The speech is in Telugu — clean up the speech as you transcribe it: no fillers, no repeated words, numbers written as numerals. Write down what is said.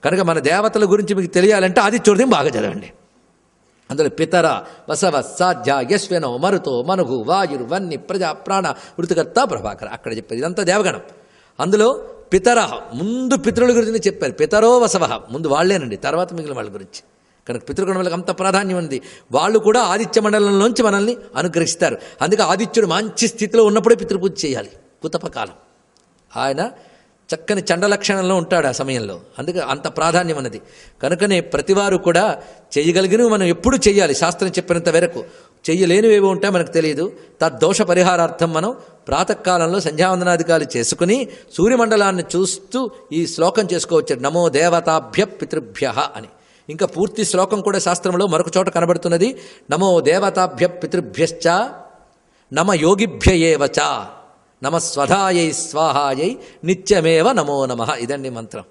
కనుక మన దేవతల గురించి మీకు తెలియాలంటే ఆదిత్యోదయం బాగా చదవండి. అందులో పితర వసవ సాధ్య యశ్వనో మరుతో మనుగు వాయురు వన్ని ప్రజా ప్రాణ మృతుకర్త ప్రభాకర అక్కడ చెప్పారు. ఇదంతా దేవగణం. అందులో పితర ముందు పితరుల గురించి చెప్పారు. పితరో వసవ ముందు వాళ్ళేనండి, తర్వాత మిగిలిన వాళ్ళ గురించి. కనుక పితృగణం వాళ్ళకి అంత ప్రాధాన్యం ఉంది. వాళ్ళు కూడా ఆదిత్య మండలంలోంచి మనల్ని అనుగ్రహిస్తారు. అందుకే ఆదిత్యుడు మంచి స్థితిలో ఉన్నప్పుడే పితృపూజ చేయాలి. కుతపకాలం ఆయన చక్కని చండ లక్షణంలో ఉంటాడు ఆ సమయంలో. అందుకే అంత ప్రాధాన్యం అన్నది. కనుకనే ప్రతివారు కూడా చేయగలిగినవి మనం ఎప్పుడు చేయాలి. శాస్త్రం చెప్పినంత వరకు చెయ్యలేనివి ఏవో ఉంటాయో మనకు తెలియదు. తద్దోష పరిహారార్థం మనం ప్రాతకాలంలో సంధ్యావందనాధికారులు చేసుకుని సూర్యమండలాన్ని చూస్తూ ఈ శ్లోకం చేసుకోవచ్చు. నమో దేవతాభ్య పితృభ్య అని. ఇంకా పూర్తి శ్లోకం కూడా శాస్త్రంలో మరొక చోట కనబడుతున్నది. నమో దేవతాభ్య పితృభ్యశ్చ నమ యోగిభ్యయేవచ నమ స్వధాయై స్వాహాయై నిత్యమేవ నమో నమః. ఇదండి మంత్రం.